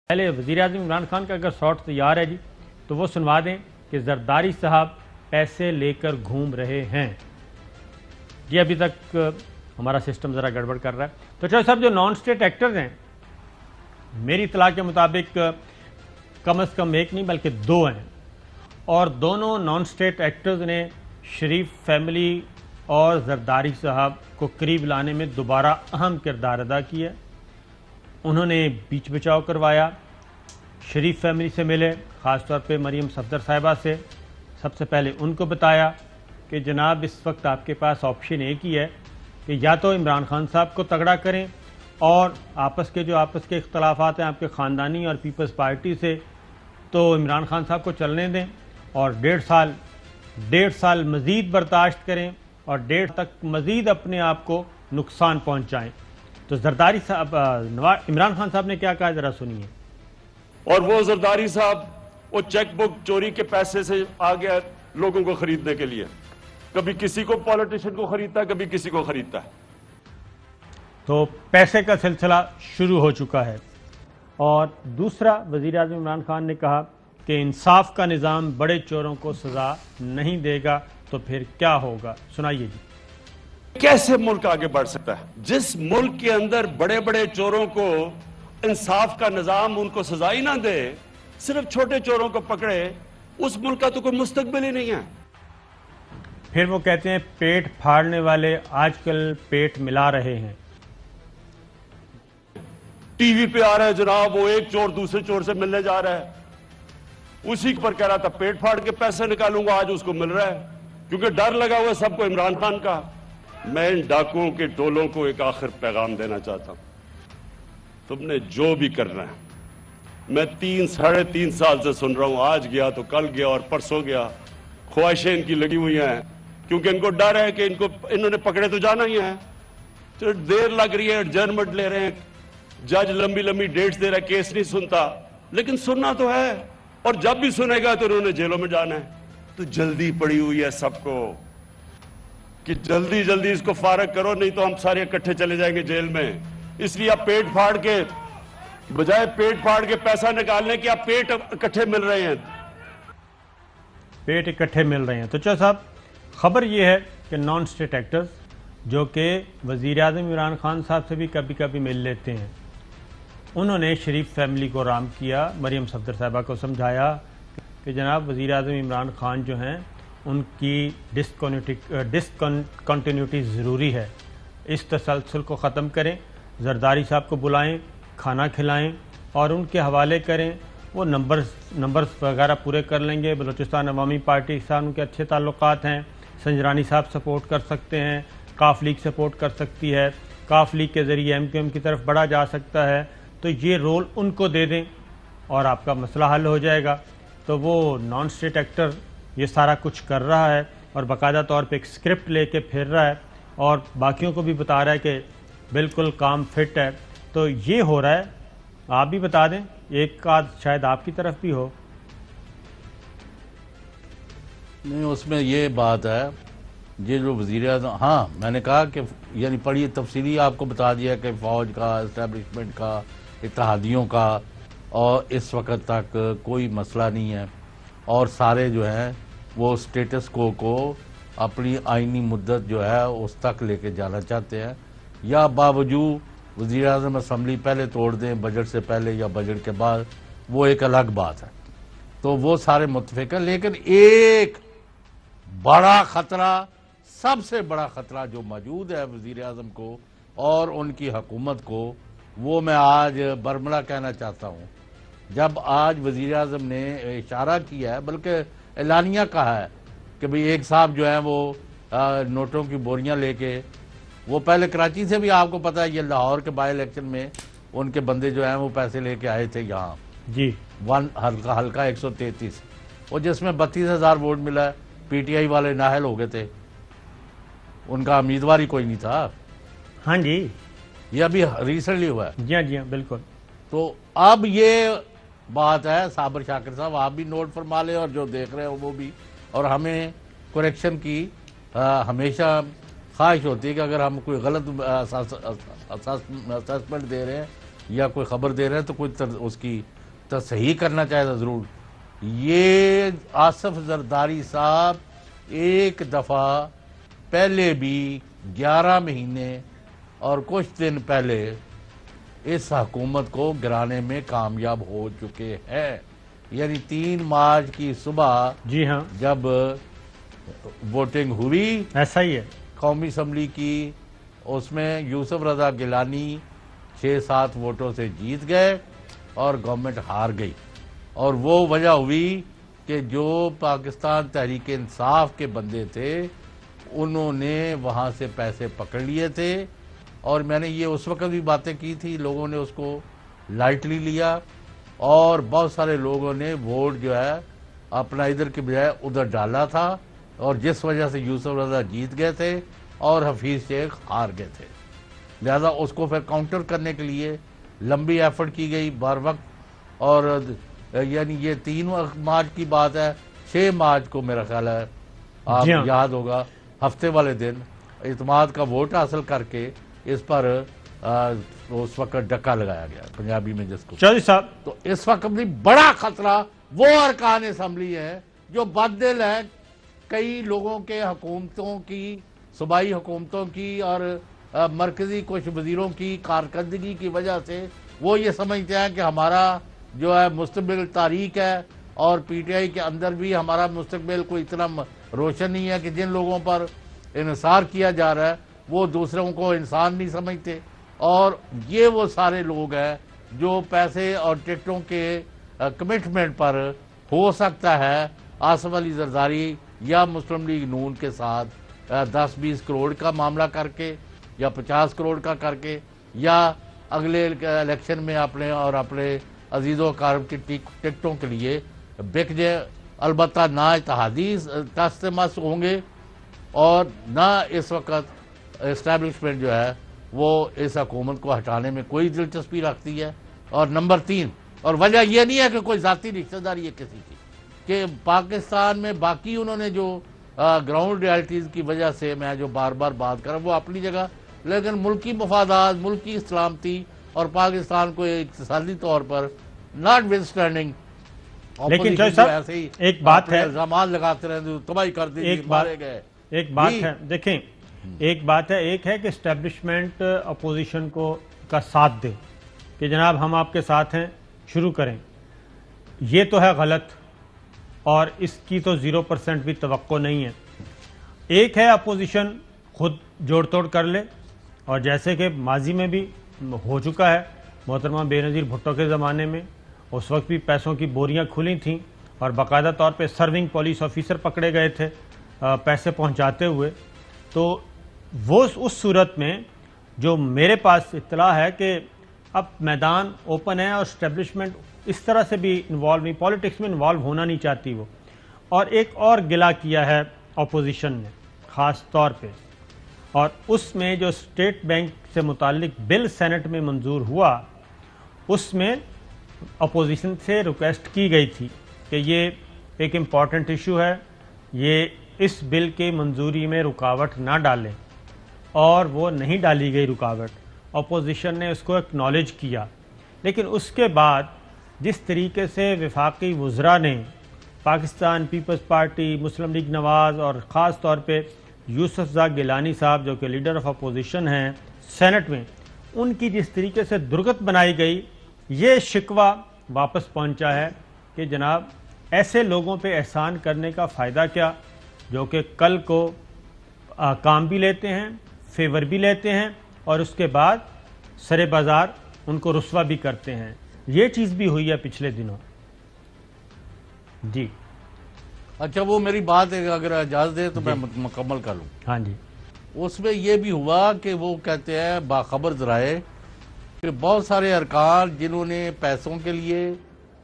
پہلے وزیراعظم عمران خان کا اگر شارٹ تیار ہے جی تو وہ سنوا دیں کہ زرداری صاحب پیسے لے کر گھوم رہے ہیں. یہ ابھی تک ہمارا سسٹم ذرا گڑبڑ کر رہا ہے. تو چلو صاحب جو نان اسٹیٹ ایکٹرز ہیں میری اطلاع کے مطابق کم از کم ایک نہیں بلکہ دو ہیں، اور دونوں نان اسٹیٹ ایکٹرز نے شریف فیملی اور زرداری صاحب کو قریب لانے میں دوبارہ اہم کردار ادا کیا. انہوں نے بیچ بچاؤ کروایا، شریف فیملی سے ملے، خاص طور پہ مریم صفدر صاحبہ سے. سب سے پہلے ان کو بتایا کہ جناب اس وقت آپ کے پاس آپشن ایک ہی ہے کہ یا تو عمران خان صاحب کو تگڑا کریں اور آپس کے اختلافات ہیں آپ کے خاندانی اور پیپلز پارٹی سے، تو عمران خان صاحب کو چلنے دیں اور 1.5 سال مزید برداشت کریں اور 1.5 تک مزید اپنے آپ کو نقصان پہنچائیں. تو زرداری صاحب عمران خان صاحب نے کیا کہا ذرا سنیے. اور وہ زرداری صاحب وہ چیک بک چوری کے پیسے سے آ گیا لوگوں کو خریدنے کے لیے، کبھی کسی کو پولیٹیشن کو خریدتا ہے، کبھی کسی کو خریدتا ہے. تو پیسے کا سلسلہ شروع ہو چکا ہے. اور دوسرا وزیر اعظم عمران خان نے کہا کہ انصاف کا نظام بڑے چوروں کو سزا نہیں دے گا تو پھر کیا ہوگا. سنائیے جی. کیسے ملک آگے بڑھ سکتا ہے جس ملک کے اندر بڑے بڑے چوروں کو انصاف کا نظام ان کو سزا ہی نہ دے، صرف چھوٹے چوروں کو پکڑے؟ اس ملک کا تو کوئی مستقبل ہی نہیں ہے. پھر وہ کہتے ہیں پیٹ پھاڑنے والے آج کل پیٹ ملا رہے ہیں. ٹی وی پہ آ رہا ہے جناب وہ ایک چور دوسرے چور سے ملنے جا رہا ہے، اسی پر کہہ رہا تھا پیٹ پھاڑ کے پیسے نکالوں گا، آج اس کو مل رہا ہے کیونکہ ڈر لگا ہوا ہے سب کو عمران خان کا. میں ان ڈاکوؤں کے ٹولوں کو ایک آخر پیغام دینا چاہتا ہوں، تم نے جو بھی کرنا ہے، میں 3-3.5 سال سے سن رہا ہوں، آج گیا تو کل گیا اور پرسوں گیا، خواہشیں ان کی لگی ہوئی ہیں کیونکہ ان کو ڈر ہے کہ انہوں نے پکڑے تو جانا ہی ہے. تو دیر لگ رہی ہے، ایڈجرنمنٹ لے رہے ہیں، جج لمبی ڈیٹس دے رہا ہے، کیس نہیں سنتا، لیکن سننا تو ہے اور جب بھی سنے گا تو انہوں نے جیلوں میں جانا ہے. تو جلدی پڑی ہوئی ہے سب کو کہ جلدی اس کو فارغ کرو، نہیں تو ہم سارے اکٹھے چلے جائیں گے جیل میں. اس لیے آپ پیٹ پھاڑ کے بجائے پیٹ پھاڑ کے پیسہ نکالنے کے آپ پیٹ اکٹھے مل رہے ہیں. پیٹ اکٹھے مل رہے ہیں. تو چلو صاحب خبر یہ ہے کہ نان اسٹیٹ ایکٹرز جو کہ وزیر اعظم عمران خان صاحب سے بھی کبھی کبھی مل لیتے ہیں، انہوں نے شریف فیملی کو رام کیا، مریم صفدر صاحبہ کو سمجھایا کہ جناب وزیر اعظم عمران خان جو ہیں ان کی ڈسکنٹینیوٹی ضروری ہے، اس تسلسل کو ختم کریں، زرداری صاحب کو بلائیں، کھانا کھلائیں اور ان کے حوالے کریں. وہ نمبرز وغیرہ پورے کر لیں گے. بلوچستان عوامی پارٹی کے ساتھ ان کے اچھے تعلقات ہیں، سنجرانی صاحب سپورٹ کر سکتے ہیں، کاف لیگ سپورٹ کر سکتی ہے، کاف لیگ کے ذریعے ایم کیو ایم کی طرف بڑھا جا سکتا ہے. تو یہ رول ان کو دے دیں اور آپ کا مسئلہ حل ہو جائے گا. تو وہ نان اسٹیٹ ایکٹر یہ سارا کچھ کر رہا ہے اور باقاعدہ طور پہ ایک اسکرپٹ لے کے پھر رہا ہے اور باقیوں کو بھی بتا رہا ہے کہ بالکل کام فٹ ہے. تو یہ ہو رہا ہے. آپ بھی بتا دیں، ایک آدھ شاید آپ کی طرف بھی ہو. نہیں، اس میں یہ بات ہے، یہ جو وزیر اعظم، ہاں میں نے کہا کہ یعنی پڑھی تفصیلی آپ کو بتا دیا کہ فوج کا، اسٹیبلشمنٹ کا، اتحادیوں کا، اور اس وقت تک کوئی مسئلہ نہیں ہے اور سارے جو ہیں وہ سٹیٹس کو اپنی آئینی مدت جو ہے اس تک لے کے جانا چاہتے ہیں. یا باوجود وزیر اعظم اسمبلی پہلے توڑ دیں بجٹ سے پہلے یا بجٹ کے بعد، وہ ایک الگ بات ہے. تو وہ سارے متفق ہیں، لیکن ایک بڑا خطرہ، سب سے بڑا خطرہ جو موجود ہے وزیر اعظم کو اور ان کی حکومت کو، وہ میں آج برملا کہنا چاہتا ہوں. جب آج وزیر اعظم نے اشارہ کیا ہے، بلکہ اعلانیہ کہا ہے کہ بھئی ایک صاحب جو ہیں وہ نوٹوں کی بوریاں لے کے، وہ پہلے کراچی سے بھی آپ کو پتا ہے، یہ لاہور کے بائی الیکشن میں ان کے بندے جو ہیں وہ پیسے لے کے آئے تھے یہاں جی ہلکا 133، اور جس میں 32,000 ووٹ ملا ہے. پی ٹی آئی والے نااہل ہو گئے تھے، ان کا امیدوار ہی کوئی نہیں تھا. ہاں جی، یہ ابھی ریسنٹلی ہوا ہے. جی ہاں جی ہاں بالکل. تو اب یہ بات ہے، صابر شاکر صاحب آپ بھی نوٹ فرما لیں اور جو دیکھ رہے ہو وہ بھی، اور ہمیں کریکشن کی ہمیشہ خواہش ہوتی ہے کہ اگر ہم کوئی غلط اسسمنٹ دے رہے ہیں یا کوئی خبر دے رہے ہیں تو کوئی اس کی تصحیح کرنا چاہے تو ضرور. یہ آصف زرداری صاحب ایک دفعہ پہلے بھی 11 مہینے اور کچھ دن پہلے اس حکومت کو گرانے میں کامیاب ہو چکے ہیں. یعنی 3 مارچ کی صبح جی ہاں جب ووٹنگ ہوئی ایسا ہی ہے قومی اسمبلی کی، اس میں یوسف رضا گیلانی 6-7 ووٹوں سے جیت گئے اور گورنمنٹ ہار گئی. اور وہ وجہ ہوئی کہ جو پاکستان تحریک انصاف کے بندے تھے انہوں نے وہاں سے پیسے پکڑ لیے تھے. اور میں نے یہ اس وقت بھی باتیں کی تھی، لوگوں نے اس کو لائٹلی لیا اور بہت سارے لوگوں نے ووٹ جو ہے اپنا ادھر کے بجائے ادھر ڈالا تھا، اور جس وجہ سے یوسف رضا جیت گئے تھے اور حفیظ شیخ ہار گئے تھے. لہذا اس کو پھر کاؤنٹر کرنے کے لیے لمبی ایفرٹ کی گئی بار وقت. اور یعنی یہ 3 مارچ کی بات ہے، 6 مارچ کو میرا خیال ہے آپ یاد ہوگا ہفتے والے دن اعتماد کا ووٹ حاصل کر کے اس پر اس وقت ڈکا لگایا گیا پنجابی میں جس کو. چودھری صاحب تو اس وقت بھی بڑا خطرہ وہ ارکان اسمبلی ہے جو بددل ہے کئی لوگوں کے، حکومتوں کی، صوبائی حکومتوں کی اور مرکزی کچھ وزیروں کی کارکردگی کی وجہ سے وہ یہ سمجھتے ہیں کہ ہمارا جو ہے مستقبل تاریک ہے، اور پی ٹی آئی کے اندر بھی ہمارا مستقبل کوئی اتنا روشن نہیں ہے کہ جن لوگوں پر انحصار کیا جا رہا ہے وہ دوسروں کو انسان نہیں سمجھتے. اور یہ وہ سارے لوگ ہیں جو پیسے اور ٹکٹوں کے کمٹمنٹ پر ہو سکتا ہے آصف علی زرداری یا مسلم لیگ نون کے ساتھ 10-20 کروڑ کا معاملہ کر کے یا 50 کروڑ کا کر کے یا اگلے الیکشن میں اپنے اور اپنے عزیز و اقارب کی ٹکٹوں کے لیے بک جائے. البتہ نہ اتحادی ٹس مس ہوں گے اور نہ اس وقت اسٹیبلشمنٹ جو ہے وہ اس حکومت کو ہٹانے میں کوئی دلچسپی رکھتی ہے. اور نمبر 3، اور وجہ یہ نہیں ہے کہ کوئی ذاتی رشتہ داری ہے کسی کی، کہ پاکستان میں باقی انہوں نے جو گراؤنڈ ریالٹیز کی وجہ سے میں جو بار بار بات کر رہا ہوں وہ اپنی جگہ، لیکن ملکی مفادات، ملکی سلامتی اور پاکستان کو اقتصادی طور پر ناٹ ود اسٹینڈنگ لیکن صاحب ایک بات ہے، الزامات لگاتے رہے تباہی کر دی، مارے گئے. ایک بات ہے، دیکھیں ایک بات ہے، ایک ہے کہ اسٹیبلشمنٹ اپوزیشن کو کا ساتھ دے کہ جناب ہم آپ کے ساتھ ہیں، شروع کریں. یہ تو ہے غلط اور اس کی تو 0% بھی توقع نہیں ہے. ایک ہے اپوزیشن خود جوڑ توڑ کر لے، اور جیسے کہ ماضی میں بھی ہو چکا ہے محترمہ بے نظیر بھٹو کے زمانے میں، اس وقت بھی پیسوں کی بوریاں کھلی تھیں اور باقاعدہ طور پہ سرونگ پولیس آفیسر پکڑے گئے تھے پیسے پہنچاتے ہوئے. تو وہ اس صورت میں جو میرے پاس اطلاع ہے کہ اب میدان اوپن ہے اور اسٹیبلشمنٹ اس طرح سے بھی انوالو نہیں، پالیٹکس میں انوالو ہونا نہیں چاہتی وہ. اور ایک اور گلہ کیا ہے اپوزیشن نے خاص طور پہ، اور اس میں جو اسٹیٹ بینک سے متعلق بل سینٹ میں منظور ہوا اس میں اپوزیشن سے ریکویسٹ کی گئی تھی کہ یہ ایک امپورٹنٹ ایشو ہے، یہ اس بل کی منظوری میں رکاوٹ نہ ڈالیں، اور وہ نہیں ڈالی گئی رکاوٹ. اپوزیشن نے اس کو ایکنالج کیا. لیکن اس کے بعد جس طریقے سے وفاقی وزراء نے پاکستان پیپلز پارٹی، مسلم لیگ نواز اور خاص طور پہ یوسف رضا گیلانی صاحب جو کہ لیڈر آف اپوزیشن ہیں سینٹ میں، ان کی جس طریقے سے درگت بنائی گئی، یہ شکوہ واپس پہنچا ہے کہ جناب ایسے لوگوں پہ احسان کرنے کا فائدہ کیا جو کہ کل کو کام بھی لیتے ہیں، فیور بھی لیتے ہیں اور اس کے بعد سرے بازار ان کو رسوا بھی کرتے ہیں. یہ چیز بھی ہوئی ہے پچھلے دنوں. جی اچھا، وہ میری بات ہے اگر اجازت دے تو میں مکمل کر لوں. ہاں جی. اس میں یہ بھی ہوا کہ وہ کہتے ہیں باخبر ذرائع کہ بہت سارے ارکان جنہوں نے پیسوں کے لیے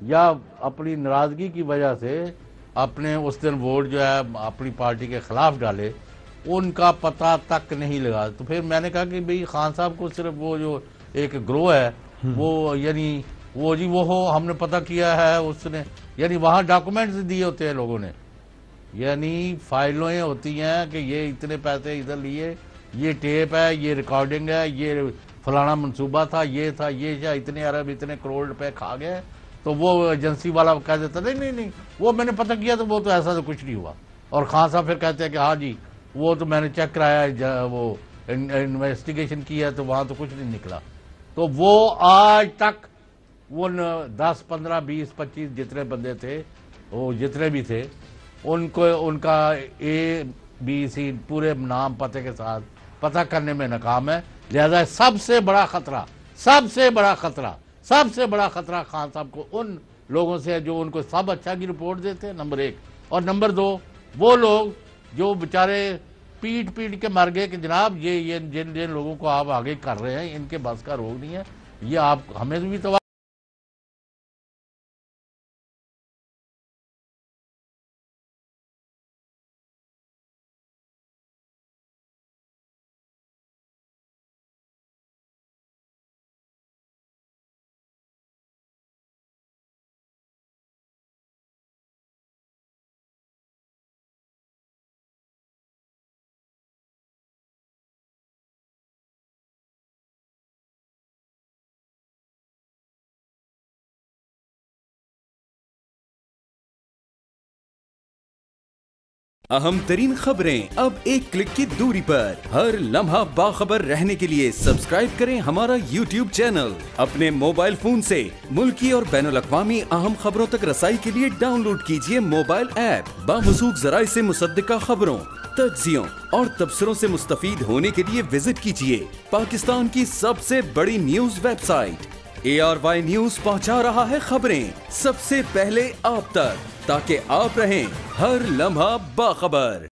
یا اپنی ناراضگی کی وجہ سے اپنے اس دن ووٹ جو ہے اپنی پارٹی کے خلاف ڈالے، ان کا پتہ تک نہیں لگا. تو پھر میں نے کہا کہ بھئی خان صاحب کو صرف وہ جو ایک گروہ ہے وہ یعنی وہ جی وہ ہو ہم نے پتہ کیا ہے اس نے، یعنی وہاں ڈاکومنٹس دیے ہوتے ہیں لوگوں نے، یعنی فائلیں ہوتی ہیں کہ یہ اتنے پیسے ادھر لیے، یہ ٹیپ ہے، یہ ریکارڈنگ ہے، یہ فلانا منصوبہ تھا، یہ تھا، یہ اتنے ارب اتنے کروڑ روپے کھا گئے. تو وہ ایجنسی والا کہہ دیتا نہیں وہ میں نے پتہ کیا تو وہ تو ایسا تو کچھ نہیں ہوا. اور خان صاحب پھر کہتے ہیں کہ ہاں جی وہ تو میں نے چیک کرایا وہ انویسٹیگیشن کی ہے تو وہاں تو کچھ نہیں نکلا. تو وہ آج تک وہ 10 15 20 25 جتنے بندے تھے وہ جتنے بھی تھے ان کا ABC پورے نام پتے کے ساتھ پتہ کرنے میں ناکام ہے. لہذا سب سے بڑا خطرہ خان صاحب کو ان لوگوں سے ہے جو ان کو سب اچھا کی رپورٹ دیتے ہیں، نمبر 1. اور نمبر 2 وہ لوگ جو بیچارے پیٹ کے مر گئے کہ جناب یہ جن لوگوں کو آپ آگے کر رہے ہیں ان کے بس کا روگ نہیں ہے. یہ آپ ہمیں بھی تو اہم ترین خبریں اب ایک کلک کی دوری پر. ہر لمحہ باخبر رہنے کے لیے سبسکرائب کریں ہمارا YouTube چینل. اپنے موبائل فون سے ملکی اور بین الاقوامی اہم خبروں تک رسائی کے لیے ڈاؤن لوڈ کیجیے موبائل ایپ. باموثوق ذرائع سے مصدقہ خبروں، تجزیوں اور تبصروں سے مستفید ہونے کے لیے وزٹ کیجیے پاکستان کی سب سے بڑی news website. ARY news پہنچا رہا ہے خبریں سب سے پہلے آپ تک، تاکہ آپ رہیں ہر لمحہ باخبر.